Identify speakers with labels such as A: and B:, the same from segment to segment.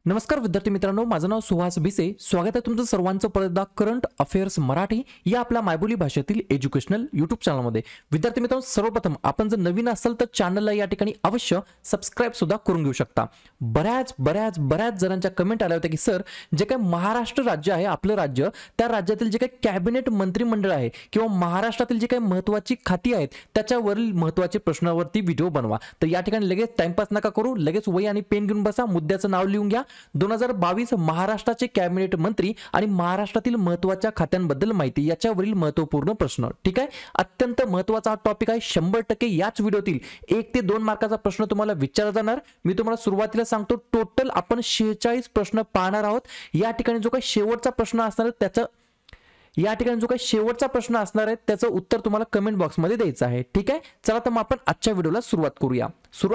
A: नमस्कार विद्यार्थी मित्रांनो, माझं नाव सुहास भिसे. स्वागत आहे तुमचं सर्वांचं परत एकदा करंट अफेअर्स मराठी या आपल्या मायबोली भाषेतील एज्युकेशनल यूट्यूब चॅनलमध्ये. विद्यार्थी मित्रांनो, सर्वप्रथम आपण जर नवीन असाल तर चॅनलला या ठिकाणी अवश्य सबस्क्राईब सुद्धा करून घेऊ शकता. बऱ्याच जणांच्या कमेंट आल्या होत्या की सर, जे काही महाराष्ट्र राज्य आहे आपलं राज्य, त्या राज्यातील जे काही कॅबिनेट मंत्रिमंडळ आहे किंवा महाराष्ट्रातील जे काही महत्त्वाची खाती आहेत त्याच्यावरील महत्त्वाचे प्रश्नावरती व्हिडिओ बनवा. तर या ठिकाणी लगेच टाइमपास नका करू, लगेच वही आणि पेन घेऊन बसा, मुद्द्याचं नाव लिहून घ्या. 2022 महाराष्ट्राचे कॅबिनेट मंत्री आणि महाराष्ट्रातील महत्त्वाच्या खात्यांबद्दल माहिती याच्यावरील महत्त्वपूर्ण प्रश्न. ठीक आहे, अत्यंत महत्त्वाचा हा टॉपिक आहे. 100% याच व्हिडिओतील 1 ते 2 मार्काचा प्रश्न तुम्हाला विचारला जाणार. मी तुम्हाला सुरुवातीला सांगतो, टोटल आपण 46 प्रश्न पाहणार आहोत. या ठिकाणी जो काही शेवटचा प्रश्न असणार आहे त्याचं उत्तर तुम्हाला कमेंट बॉक्समध्ये द्यायचं आहे. ठीक आहे, चला तर मग आपण आजच्या व्हिडिओला सुरुवात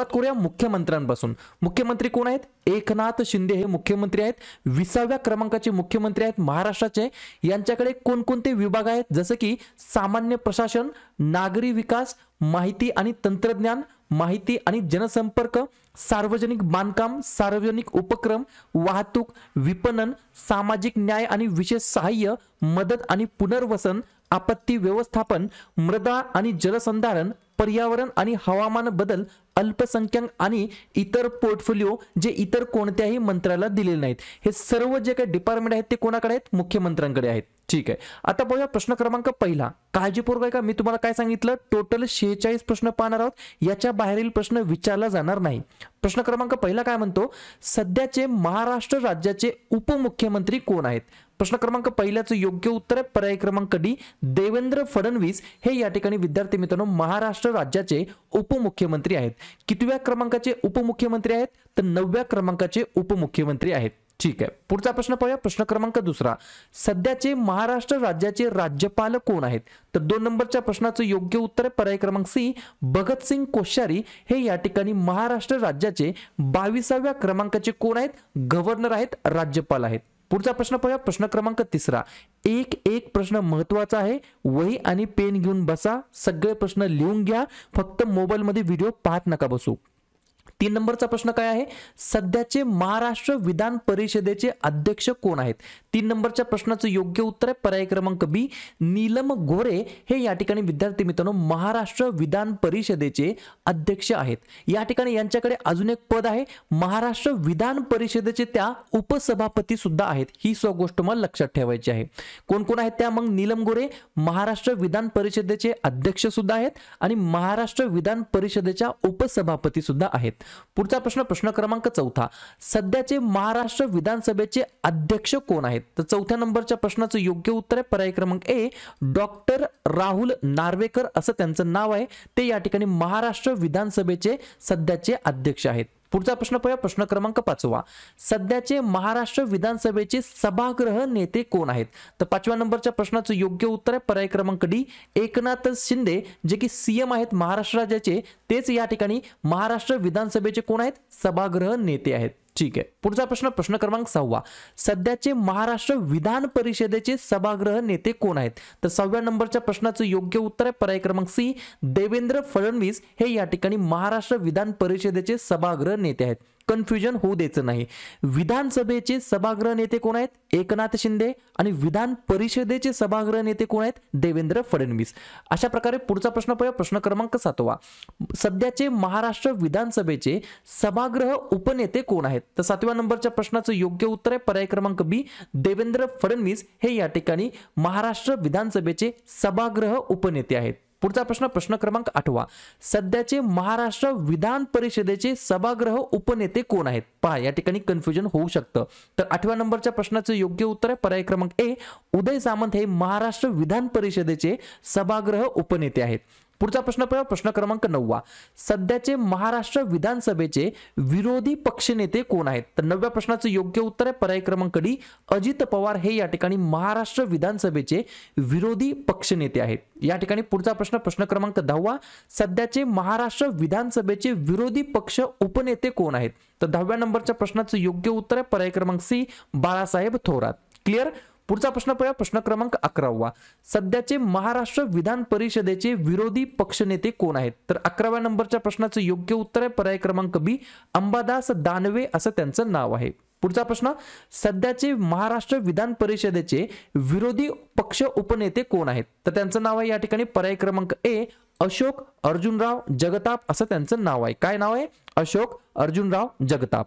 A: करूया मुख्यमंत्र्यांपासून. मुख्यमंत्री कोण आहेत? एकनाथ शिंदे हे मुख्यमंत्री आहेत. 20व्या क्रमांकाचे मुख्यमंत्री आहेत महाराष्ट्राचे. यांच्याकडे कोणकोणते विभाग आहेत? जसं की सामान्य प्रशासन, नागरी विकास, माहिती आणि तंत्रज्ञान, माहिती आणि जनसंपर्क, सार्वजनिक बांधकाम, सार्वजनिक उपक्रम, वाहतूक, विपणन, सामाजिक न्याय आणि विशेष सहाय्य, मदत आणि पुनर्वसन, आपत्ती व्यवस्थापन, मृदा आणि जलसंधारण, पर्यावरण आणि हवामान बदल, अल्पसंख्याक आणि इतर पोर्टफोलिओ जे इतर कोणत्याही मंत्र्याला दिलेले नाहीत. हे सर्व जे काही डिपार्टमेंट आहेत ते कोणाकडे आहेत? मुख्यमंत्र्यांकडे आहेत. ठीक आहे, आता बघूया प्रश्न क्रमांक पहिला. काळजीपूर्वक आहे का? मी तुम्हाला काय सांगितलं, टोटल 46 प्रश्न पाहणार आहोत. याच्या बाहेरील प्रश्न विचारला जाणार नाही. प्रश्न क्रमांक पहिला काय म्हणतो? सध्याचे महाराष्ट्र राज्याचे उपमुख्यमंत्री कोण आहेत? प्रश्न क्रमांक पहिल्याचं योग्य उत्तर आहे पर्याय क्रमांक डी, देवेंद्र फडणवीस हे या ठिकाणी विद्यार्थी मित्रांनो महाराष्ट्र राज्याचे उपमुख्यमंत्री आहेत. कितव्या क्रमांकाचे उपमुख्यमंत्री आहेत? तर 9व्या क्रमांकाचे उपमुख्यमंत्री आहेत. ठीक आहे, पुढचा प्रश्न पाहूया. प्रश्न क्रमांक दुसरा. सध्याचे महाराष्ट्र राज्याचे राज्यपाल कोण आहेत? तर 2 नंबरच्या प्रश्नाचं योग्य उत्तर आहे पर्याय क्रमांक सी, भगतसिंग कोश्यारी हे या ठिकाणी महाराष्ट्र राज्याचे 22व्या क्रमांकाचे कोण आहेत? गव्हर्नर आहेत, राज्यपाल आहेत. पुढचा प्रश्न पाहूया. प्रश्न क्रमांक तिसरा. एक प्रश्न महत्वाचा आहे. वही आणि पेन घेऊन बसा, सगळे प्रश्न लिहून घ्या, फक्त मोबाईलमध्ये व्हिडिओ पाहत नका बसू. 3 नंबरचा प्रश्न काय आहे? सध्याचे महाराष्ट्र विधान परिषदेचे अध्यक्ष कोण आहेत? 3 नंबरच्या प्रश्नाचं योग्य उत्तर आहे पर्याय क्रमांक बी, नीलम गोरे हे या ठिकाणी विद्यार्थी मित्रांनो महाराष्ट्र विधान परिषदेचे अध्यक्ष आहेत. या ठिकाणी यांच्याकडे अजून एक पद आहे, महाराष्ट्र विधान परिषदेचे त्या उपसभापती सुद्धा आहेत. ही गोष्ट मला लक्षात ठेवायची आहे. कोण कोण आहेत त्या? मग नीलम गोरे महाराष्ट्र विधान परिषदेचे अध्यक्ष सुद्धा आहेत आणि महाराष्ट्र विधान परिषदेच्या उपसभापती सुद्धा आहेत. पुढचा प्रश्न, प्रश्न क्रमांक चौथा. सध्याचे महाराष्ट्र विधानसभेचे अध्यक्ष कोण आहेत? तर 4थ्या नंबरच्या प्रश्नाचं योग्य उत्तर आहे पर्याय क्रमांक ए, डॉक्टर राहुल नार्वेकर असं त्यांचं नाव आहे. ते या ठिकाणी महाराष्ट्र विधानसभेचे सध्याचे अध्यक्ष आहेत. पुढचा प्रश्न पाहूया. प्रश्न क्रमांक 5वा. सध्याचे महाराष्ट्र विधानसभेचे सभागृह नेते कोण आहेत? तर 5व्या नंबरच्या प्रश्नाचं योग्य उत्तर आहे पर्याय क्रमांक डी, एकनाथ शिंदे जे की सीएम आहेत महाराष्ट्र राज्याचे, तेच या ठिकाणी महाराष्ट्र विधानसभेचे कोण आहेत? सभागृह नेते आहेत. ठीक आहे, पुढचा प्रश्न, प्रश्न क्रमांक 6वा. सध्याचे महाराष्ट्र विधान परिषदेचे सभागृह नेते कोण आहेत? तर 6व्या नंबरच्या प्रश्नाचं योग्य उत्तर आहे पर्याय क्रमांक सी, देवेंद्र फडणवीस हे या ठिकाणी महाराष्ट्र विधान परिषदेचे सभागृह नेते आहेत. कन्फ्युजन होऊ द्यायचं नाही. विधानसभेचे सभागृह नेते कोण आहेत? एकनाथ शिंदे आणि विधान परिषदेचे सभागृह नेते कोण आहेत? देवेंद्र फडणवीस. अशा प्रकारे पुढचा प्रश्न पाहूया. प्रश्न क्रमांक 7वा. सध्याचे महाराष्ट्र विधानसभेचे सभागृह उपनेते कोण आहेत? तर 7व्या नंबरच्या प्रश्नाचं योग्य उत्तर आहे पर्याय क्रमांक बी, देवेंद्र फडणवीस हे या ठिकाणी महाराष्ट्र विधानसभेचे सभागृह उपनेते आहेत. पुढचा प्रश्न, प्रश्न क्रमांक 8वा. सध्याचे महाराष्ट्र विधान परिषदेचे सभागृह उपनेते कोण आहेत? पहा, या ठिकाणी कन्फ्युजन होऊ शकतं. तर 8व्या नंबरच्या प्रश्नाचं योग्य उत्तर आहे पर्याय क्रमांक ए, उदय सामंत हे महाराष्ट्र विधान परिषदेचे सभागृह उपनेते आहेत. पुढचा प्रश्न पाहूया. प्रश्न क्रमांक 9वा. सध्याचे महाराष्ट्र विधानसभेचे विरोधी पक्षनेते कोण आहेत? तर 9व्या प्रश्नाचं योग्य उत्तर आहे पर्याय क्रमांक डी, अजित पवार हे या ठिकाणी महाराष्ट्र विधानसभेचे विरोधी पक्षनेते आहेत. या ठिकाणी पुढचा प्रश्न, प्रश्न क्रमांक 10वा. सध्याचे महाराष्ट्र विधानसभेचे विरोधी पक्ष उपनेते कोण आहेत? तर 10व्या नंबरच्या प्रश्नाचं योग्य उत्तर आहे पर्याय क्रमांक सी, बाळासाहेब थोरात. क्लिअर? पुढचा प्रश्न पाहूया. प्रश्न क्रमांक 11वा. सध्याचे महाराष्ट्र विधान परिषदेचे विरोधी पक्षनेते कोण आहेत? तर 11व्या नंबरच्या प्रश्नाचं योग्य उत्तर आहे पर्याय क्रमांक बी, अंबादास दानवे असं त्यांचं नाव आहे. पुढचा प्रश्न, सध्याचे महाराष्ट्र विधान परिषदेचे विरोधी पक्ष उपनेते कोण आहेत? तर त्यांचं नाव आहे या ठिकाणी पर्याय क्रमांक ए अशोक अर्जुनराव जगताप असं त्यांचं नाव आहे. काय नाव आहे? अशोक अर्जुनराव जगताप.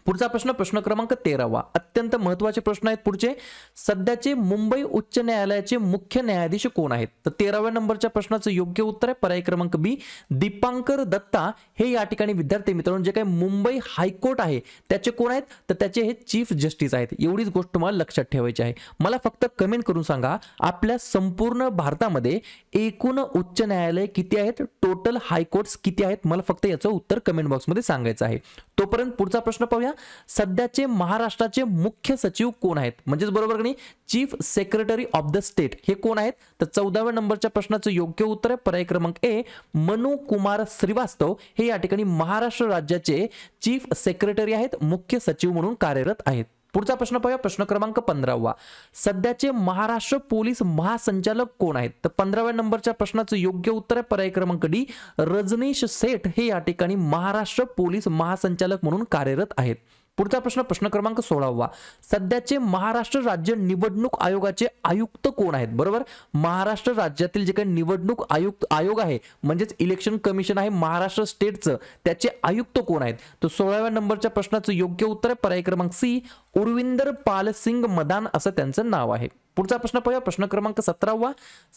A: पुढचा प्रश्न, प्रश्न क्रमांक 13वा, अत्यंत महत्त्वाचे प्रश्न आहेत पुढचे. सध्याचे मुंबई उच्च न्यायालयाचे मुख्य न्यायाधीश कोण आहेत? तर 13व्या नंबरच्या प्रश्नाचं योग्य उत्तर आहे पर्याय क्रमांक बी दीपांकर दत्ता हे या ठिकाणी विद्यार्थी मित्रांनो जे काही मुंबई हायकोर्ट आहे त्याचे कोण आहेत? तर त्याचे हे चीफ जस्टिस आहेत. एवढीच गोष्ट तुम्हाला लक्षात ठेवायची आहे. मला फक्त कमेंट करून सांगा आपल्या संपूर्ण भारतामध्ये एकूण उच्च न्यायालय किती आहेत? टोटल हायकोर्ट्स किती आहेत? मला फक्त याचं उत्तर कमेंट बॉक्समध्ये सांगायचं आहे. तोपर्यंत पुढचा प्रश्न पाहूया. सध्याचे महाराष्ट्राचे मुख्य सचिव कोण आहेत? म्हणजेच बरोबर की नाही, chief secretary of the state हे कोण आहेत? तर 14व्या नंबरच्या प्रश्नाचं योग्य उत्तर आहे पर्याय क्रमांक ए मनु कुमार श्रीवास्तव हे या ठिकाणी महाराष्ट्र राज्याचे चीफ सेक्रेटरी आहेत, मुख्य सचिव म्हणून कार्यरत आहेत. पुढचा प्रश्न पाहूया, प्रश्न क्रमांक 15वा, सध्याचे महाराष्ट्र पोलीस महासंचालक कोण आहेत? तर 15व्या नंबरच्या प्रश्नाचं योग्य उत्तर आहे पर्याय क्रमांक डी रजनीश सेठ हे या ठिकाणी महाराष्ट्र पोलीस महासंचालक म्हणून कार्यरत आहेत. पुढचा प्रश्न, प्रश्न क्रमांक 16वा, सध्याचे महाराष्ट्र राज्य निवडणूक आयोगाचे आयुक्त कोण आहेत? बरोबर, महाराष्ट्र राज्यातील जे काही निवडणूक आयोग आहे म्हणजेच इलेक्शन कमिशन आहे महाराष्ट्र स्टेटचं, त्याचे आयुक्त कोण आहेत? तर 16व्या नंबरच्या प्रश्नाचं योग्य उत्तर आहे पर्याय क्रमांक सी उरविंदर पाल सिंग मदान असं त्यांचं नाव आहे. पुढचा प्रश्न पाहूया, प्रश्न क्रमांक 17वा,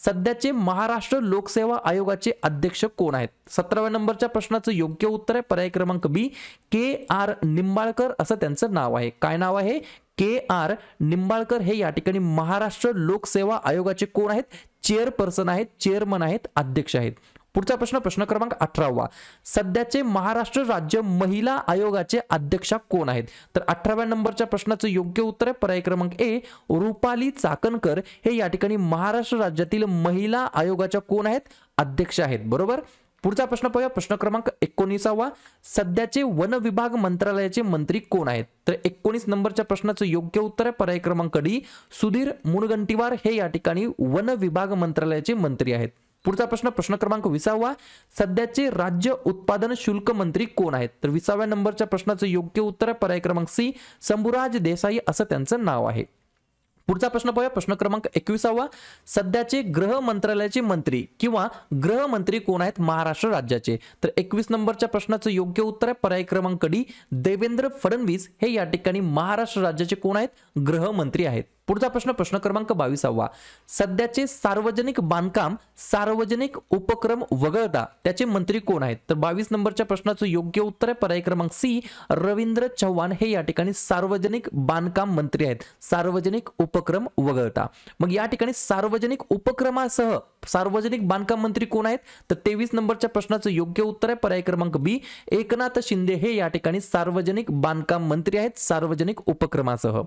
A: सध्याचे महाराष्ट्र लोकसेवा आयोगाचे अध्यक्ष कोण आहेत? 17व्या नंबरच्या प्रश्नाचं योग्य उत्तर आहे पर्याय क्रमांक बी के आर निंबाळकर असं त्यांचं नाव आहे. काय नाव आहे? के आर निंबाळकर हे या ठिकाणी महाराष्ट्र लोकसेवा आयोगाचे कोण आहेत? चेअरपर्सन आहेत, चेअरमन आहेत, अध्यक्ष आहेत. पुढचा प्रश्न, प्रश्न क्रमांक 18वा, सध्याचे महाराष्ट्र राज्य महिला आयोगाचे अध्यक्षा कोण आहेत? तर 18व्या नंबरच्या प्रश्नाचं योग्य उत्तर आहे पर्याय क्रमांक ए रुपाली चाकणकर हे या ठिकाणी महाराष्ट्र राज्यातील महिला आयोगाच्या कोण आहेत? अध्यक्ष आहेत. बरोबर. पुढचा प्रश्न पाहूया, प्रश्न क्रमांक 19वा, सध्याचे वन विभाग मंत्रालयाचे मंत्री कोण आहेत? तर 19 नंबरच्या प्रश्नाचं योग्य उत्तर आहे पर्याय क्रमांक डी सुधीर मुनगंटीवार हे या ठिकाणी वन विभाग मंत्रालयाचे मंत्री आहेत. पुढचा प्रश्न, प्रश्न क्रमांक 20वा, सध्याचे राज्य उत्पादन शुल्क मंत्री कोण आहेत? तर 20व्या नंबरच्या प्रश्नाचं योग्य उत्तर आहे पर्याय क्रमांक सी शंभूराज देसाई असं त्यांचं नाव आहे. पुढचा प्रश्न पाहूया, प्रश्न क्रमांक 21वा, सध्याचे गृह मंत्रालयाचे मंत्री किंवा गृहमंत्री कोण आहेत महाराष्ट्र राज्याचे? तर 21 नंबरच्या प्रश्नाचं योग्य उत्तर आहे पर्याय क्रमांक डी देवेंद्र फडणवीस हे या ठिकाणी महाराष्ट्र राज्याचे कोण आहेत? गृहमंत्री आहेत. पुढचा प्रश्न, प्रश्न क्रमांक 22वा, सध्याचे सार्वजनिक बांधकाम सार्वजनिक उपक्रम वगळता त्याचे मंत्री कोण आहेत? तर 22 नंबरच्या प्रश्नाचं योग्य उत्तर आहे पर्याय क्रमांक सी रवींद्र चव्हाण हे या ठिकाणी सार्वजनिक बांधकाम मंत्री आहेत, सार्वजनिक उपक्रम वगळता. मग या ठिकाणी सार्वजनिक उपक्रमासह सार्वजनिक बांधकाम मंत्री कोण आहेत? तर 23 नंबरच्या प्रश्नाचं योग्य उत्तर आहे पर्याय क्रमांक बी एकनाथ शिंदे हे या ठिकाणी सार्वजनिक बांधकाम मंत्री आहेत, सार्वजनिक उपक्रमासह.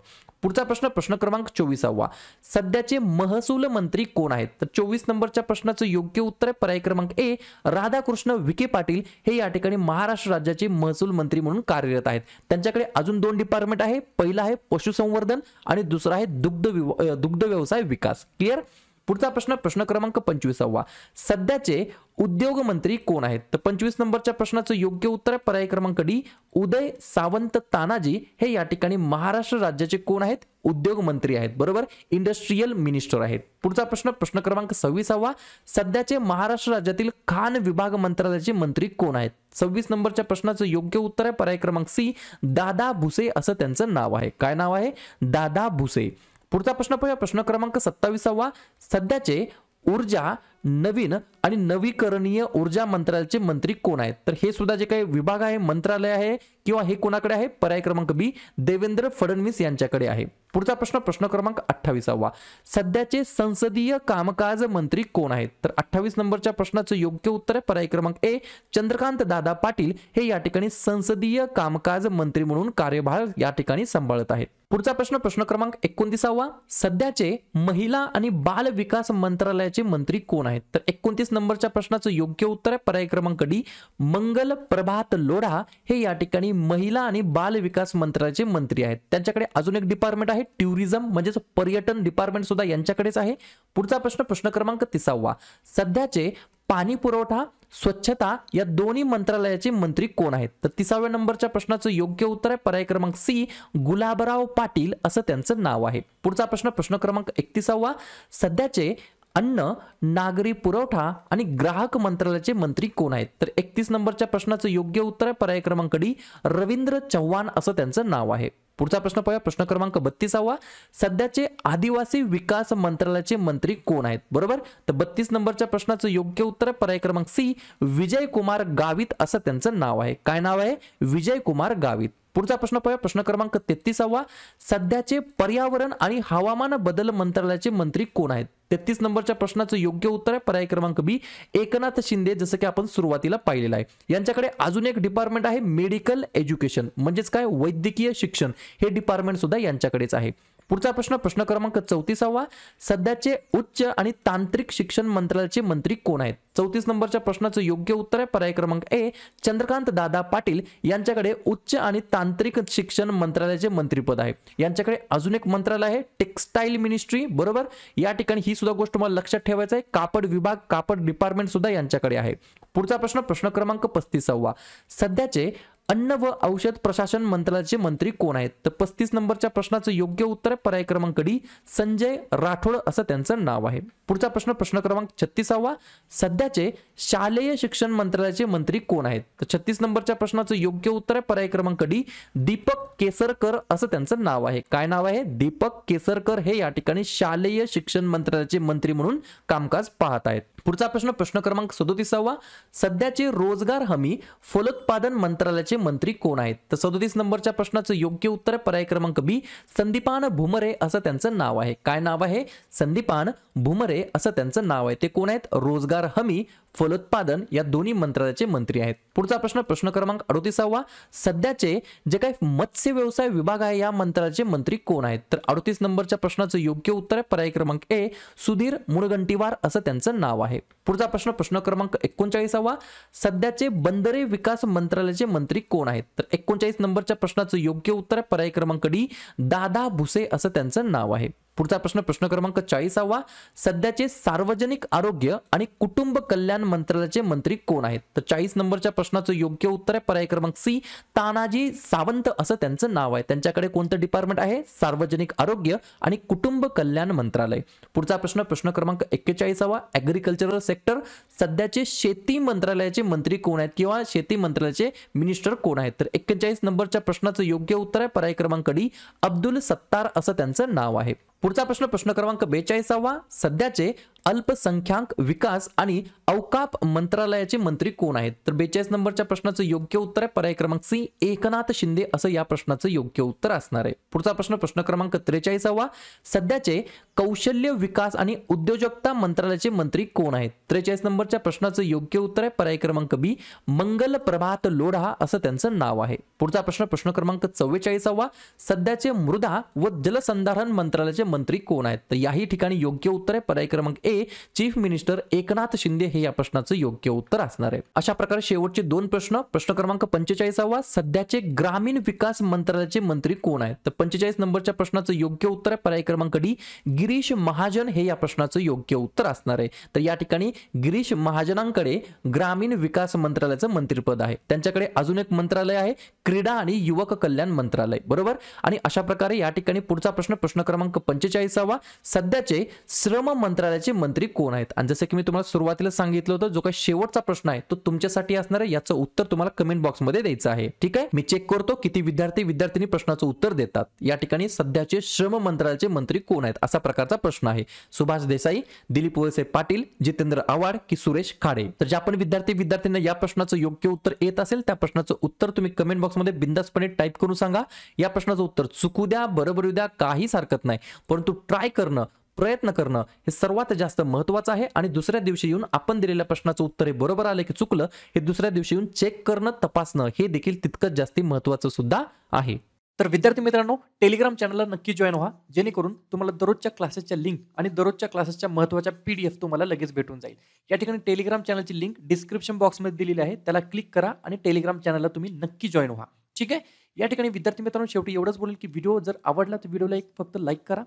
A: पुढचा प्रश्न, प्रश्न क्रमांक 24वा, सध्याचे महसूल मंत्री कोण आहेत? तर 24 नंबरच्या प्रश्नाचं योग्य उत्तर आहे पर्याय क्रमांक ए राधाकृष्ण विखे पाटील हे या ठिकाणी महाराष्ट्र राज्याचे महसूल मंत्री म्हणून कार्यरत आहेत. त्यांच्याकडे अजून 2 डिपार्टमेंट आहे, पहिला आहे पशुसंवर्धन आणि दुसरा आहे दुग्ध व्यवसाय विकास. क्लिअर. पुढचा प्रश्न, प्रश्न क्रमांक 25वा, सध्याचे उद्योग मंत्री कोण आहेत? तर 25 नंबरच्या प्रश्नाचं योग्य उत्तर आहे पर्याय क्रमांक डी उदय सावंत तानाजी हे या ठिकाणी महाराष्ट्र राज्याचे कोण आहेत? उद्योग मंत्री आहेत. बरोबर, इंडस्ट्रियल मिनिस्टर आहेत. पुढचा प्रश्न, प्रश्न क्रमांक 26वा, सध्याचे महाराष्ट्र राज्यातील खाण विभाग मंत्रालयाचे मंत्री कोण आहेत? 26 नंबरच्या प्रश्नाचं योग्य उत्तर आहे पर्याय क्रमांक सी दादा भुसे असं त्यांचं नाव आहे. काय नाव आहे? दादा भुसे. पुढचा प्रश्न पाहूया, प्रश्न क्रमांक 27वा, सध्याचे ऊर्जा नवीन आणि नवीकरणीय ऊर्जा मंत्रालयाचे मंत्री कोण आहेत? तर हे सुद्धा जे काही विभाग आहे, मंत्रालय आहे किंवा हे कोणाकडे आहे? पर्याय क्रमांक बी देवेंद्र फडणवीस यांच्याकडे आहे. पुढचा प्रश्न, प्रश्न क्रमांक 28वा, सध्याचे संसदीय कामकाज मंत्री कोण आहेत? तर 28 नंबरच्या प्रश्नाचं योग्य उत्तर आहे पर्याय क्रमांक ए चंद्रकांत दादा पाटील हे या ठिकाणी संसदीय कामकाज मंत्री म्हणून कार्यभार या ठिकाणी सांभाळत आहेत. पुढचा प्रश्न, प्रश्न क्रमांक 29वा, सध्याचे महिला आणि बाल विकास मंत्रालयाचे मंत्री कोण आहेत? तर 29 नंबरच्या प्रश्नाचं योग्य उत्तर आहे पर्याय क्रमांक डी मंगल प्रभात लोढा हे या ठिकाणी महिला आणि बाल विकास मंत्रालयाचे मंत्री आहेत. त्यांच्याकडे अजून एक डिपार्टमेंट आहे टुरिझम म्हणजेच पर्यटन डिपार्टमेंट सुद्धा यांच्याकडेच आहे. पुढचा प्रश्न, प्रश्न क्रमांक 30वा, सध्याचे पाणी पुरवठा स्वच्छता या दोन्ही मंत्रालयाचे मंत्री कोण आहेत? तर 30व्या नंबरच्या प्रश्नाचं योग्य उत्तर आहे पर्याय क्रमांक सी, गुलाबराव पाटील असं त्यांचं नाव आहे. पुढचा प्रश्न क्रमांक 31वा, सध्याचे अन्न, नागरी पुरवठा आणि ग्राहक मंत्रालयाचे मंत्री कोण आहेत? तर 31 नंबरच्या प्रश्नाचं योग्य उत्तर आहे पर्याय क्रमांक डी, रवींद्र चव्हाण असं त्यांचं नाव आहे. पुढचा प्रश्न पाहूया, प्रश्न क्रमांक 32वा, सध्याचे आदिवासी विकास मंत्रालयाचे मंत्री कोण आहेत? बरोबर, तर 32 नंबरच्या प्रश्नाचं योग्य उत्तर आहे पर्याय क्रमांक सी, विजय कुमार गावित असं त्यांचं नाव आहे. काय नाव आहे? विजय कुमार गावित. पुढचा प्रश्न पाहूया, प्रश्न क्रमांक 33वा, सध्याचे पर्यावरण आणि हवामान बदल मंत्रालयाचे मंत्री कोण आहेत? 33 नंबरच्या प्रश्नाचं योग्य उत्तर आहे पर्याय क्रमांक बी, एकनाथ शिंदे, जसं की आपण सुरुवातीला पाहिलेलं आहे. यांच्याकडे अजून एक डिपार्टमेंट आहे मेडिकल एज्युकेशन, म्हणजेच काय वैद्यकीय शिक्षण, हे डिपार्टमेंट सुद्धा यांच्याकडेच आहे. पुढचा प्रश्न क्रमांक 34वा, सध्याचे उच्च आणि तांत्रिक शिक्षण मंत्रालयाचे मंत्री कोण आहेत? 34 नंबरच्या प्रश्नाचं योग्य उत्तर आहे पर्याय क्रमांक ए, चंद्रकांत दादा पाटील. यांच्याकडे उच्च आणि तांत्रिक शिक्षण मंत्रालयाचे मंत्रीपद आहे. यांच्याकडे अजून एक मंत्रालय आहे टेक्सटाईल मिनिस्ट्री. बरोबर, या ठिकाणी ही सुद्धा गोष्ट मला लक्षात ठेवायचं आहे, कापड विभाग, कापड डिपार्टमेंट सुद्धा यांच्याकडे आहे. पुढचा प्रश्न क्रमांक 35वा, सध्याचे अन्न व औषध प्रशासन मंत्रालयाचे मंत्री कोण आहेत? तर 35 नंबरच्या प्रश्नाचं योग्य उत्तर आहे पर्याय क्रमांक डी, संजय राठोड असं त्यांचं नाव आहे. पुढचा प्रश्न क्रमांक 36वा, सध्याचे शालेय शिक्षण मंत्रालयाचे मंत्री कोण आहेत? तर 36 नंबरच्या प्रश्नाचं योग्य उत्तर आहे पर्याय क्रमांक डी, दीपक केसरकर असं त्यांचं नाव आहे. काय नाव आहे? दीपक केसरकर हे या ठिकाणी शालेय शिक्षण मंत्रालयाचे मंत्री म्हणून कामकाज पाहत आहेत. पुढचा प्रश्न क्रमांक 37वा, सध्याचे रोजगार हमी फलोत्पादन मंत्रालयाचे मंत्री कोण आहेत? तर 37 नंबरच्या प्रश्नाचं योग्य उत्तर आहे पर्याय क्रमांक बी, संदीपान भुमरे असं त्यांचं नाव आहे. काय नाव आहे? संदीपान भुमरे असं त्यांचं नाव आहे. ते कोण आहेत? रोजगार हमी फलोत्पादन या दोन्ही मंत्रालयाचे मंत्री आहेत. पुढचा प्रश्न क्रमांक 38वा, सध्याचे जे काही मत्स्य व्यवसाय विभाग आहे या मंत्रालयाचे मंत्री कोण आहेत? तर 38 नंबरच्या प्रश्नाचं योग्य उत्तर आहे पर्याय क्रमांक ए, सुधीर मुनगंटीवार असं त्यांचं नाव आहे. पुढचा प्रश्न क्रमांक 39वा, सध्याचे बंदरे विकास मंत्रालयाचे मंत्री कोण आहेत? तर 39 नंबरच्या प्रश्नाचं योग्य उत्तर आहे पर्याय क्रमांक डी, दादा भुसे असं त्यांचं नाव आहे. पुढचा प्रश्न क्रमांक 40वा, सध्याचे सार्वजनिक आरोग्य आणि कुटुंब कल्याण मंत्रालयाचे मंत्री कोण आहेत? तर 40 नंबरच्या प्रश्नाचं योग्य उत्तर आहे पर्याय क्रमांक सी, तानाजी सावंत असं त्यांचं नाव आहे. त्यांच्याकडे कोणतं डिपार्टमेंट आहे? सार्वजनिक आरोग्य आणि कुटुंब कल्याण मंत्रालय. पुढचा प्रश्न क्रमांक 41वा, ऍग्रिकल्चरल सेक्टर, सध्याचे शेती मंत्रालयाचे मंत्री कोण आहेत किंवा शेती मंत्रालयाचे मिनिस्टर कोण आहेत? तर 41 नंबरच्या प्रश्नाचं योग्य उत्तर आहे पर्याय क्रमांक डी, अब्दुल सत्तार असं त्यांचं नाव आहे. पुढचा प्रश्न क्रमांक 42वा, सध्याचे अल्पसंख्याक विकास आणि औकाफ मंत्रालयाचे मंत्री कोण आहेत? तर 42 नंबरच्या प्रश्नाचं योग्य उत्तर आहे पर्याय क्रमांक सी, एकनाथ शिंदे असं या प्रश्नाचं योग्य उत्तर असणार आहे. पुढचा प्रश्न क्रमांक 43वा, सध्याचे कौशल्य विकास आणि उद्योजकता मंत्रालयाचे मंत्री कोण आहेत? 43 नंबरच्या प्रश्नाचं योग्य उत्तर आहे पर्याय क्रमांक बी, मंगल प्रभात लोढा असं त्यांचं नाव आहे. पुढचा प्रश्न क्रमांक 44वा, सध्याचे मृदा व जलसंधारण मंत्रालयाचे मंत्री कोण आहेत? तर याही ठिकाणी योग्य उत्तर आहे पर्याय क्रमांक ए, चीफ मिनिस्टर एकनाथ शिंदे हे या प्रश्नाचं योग्य उत्तर असणार आहे. अशा प्रकारे शेवटचे दोन प्रश्न क्रमांक 45वा, सध्याचे ग्रामीण विकास मंत्रालयाचे मंत्री कोण आहेत? तर 45 नंबरच्या प्रश्नाचं योग्य उत्तर आहे पर्याय क्रमांक डी, गिरीश महाजन हे या प्रश्नाचं योग्य उत्तर असणार आहे. तर या ठिकाणी गिरीश महाजनांकडे ग्रामीण विकास मंत्रालयाचं मंत्रिपद आहे. त्यांच्याकडे अजून एक मंत्रालय आहे क्रीडा आणि युवक कल्याण मंत्रालय. बरोबर, आणि अशा प्रकारे या ठिकाणी पुढचा प्रश्न क्रमांक 45वा, सध्याचे श्रम मंत्रालयाचे मंत्री कोण आहेत? आणि जसं की मी तुम्हाला सुरुवातीला सांगितलं होतं, जो काही शेवटचा प्रश्न आहे तो तुमच्यासाठी असणार आहे. याचं उत्तर तुम्हाला कमेंट बॉक्स मध्ये द्यायचं आहे. ठीक आहे, मी चेक करतो किती विद्यार्थी प्रश्नाचं उत्तर देतात. या ठिकाणी सध्याचे श्रम मंत्रालयाचे मंत्री कोण आहेत असा प्रकारचा प्रश्न आहे. सुभाष देसाई, दिलीप वळसे पाटील, जितेंद्र आव्हाड की सुरेश खाडे? तर ज्या पण विद्यार्थ्यांना या प्रश्नाचं योग्य उत्तर येत असेल त्या प्रश्नाचं उत्तर तुम्ही कमेंट बॉक्स मध्ये बिंदासपणे टाईप करून सांगा. या प्रश्नाचं उत्तर चुकू द्या, बरोबर येऊ द्या, काहीच हरकत नाही, परंतु ट्राय करणं, प्रयत्न करणं हे सर्वात जास्त महत्त्वाचं आहे. आणि दुसऱ्या दिवशी येऊन आपण दिलेल्या प्रश्नाचं उत्तर हे बरोबर आलं की चुकलं हे दुसऱ्या दिवशी येऊन चेक करणं, तपासणं हे देखील तितकंच जास्त महत्त्वाचं सुद्धा आहे. तर विद्यार्थी मित्रांनो, टेलिग्राम चॅनलला नक्की जॉईन व्हा, जेणेकरून तुम्हाला दररोजच्या क्लासेसच्या लिंक आणि दररोजच्या क्लासेसच्या महत्त्वाच्या PDF तुम्हाला लगेच भेटून जाईल. या ठिकाणी टेलिग्राम चॅनलची लिंक डिस्क्रिप्शन बॉक्समध्ये दिलेली आहे, त्याला क्लिक करा आणि टेलिग्राम चॅनलला तुम्ही नक्की जॉईन व्हा. ठीक आहे, या ठिकाणी विद्यार्थी मित्रांनो शेवटी एवढंच बोलेल की व्हिडिओ जर आवडला तर व्हिडिओला एक फक्त लाईक करा.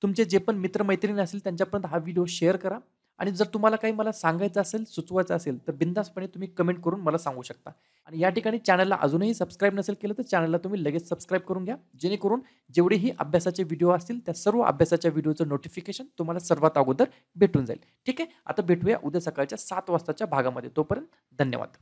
A: तुमचे जे पण मित्रमैत्रिणी असतील त्यांच्यापर्यंत हा व्हिडिओ शेअर करा आणि जर तुम्हाला काही मला सांगायचं असेल, सुचवायचं असेल, तर बिनधास्तपणे तुम्ही कमेंट करून मला सांगू शकता. आणि या ठिकाणी चॅनलला अजूनही सबस्क्राईब नसेल केलं, तर चॅनलला तुम्ही लगेच सबस्क्राईब करून घ्या. जेणेकरून जेवढेही अभ्यासाचे व्हिडिओ असतील, त्या सर्व अभ्यासाच्या व्हिडिओचं नोटिफिकेशन तुम्हाला सर्वात अगोदर भेटून जाईल. ठीक आहे? आता भेटूया उद्या सकाळच्या 7 वाजताच्या भागामध्ये. तोपर्यंत धन्यवाद.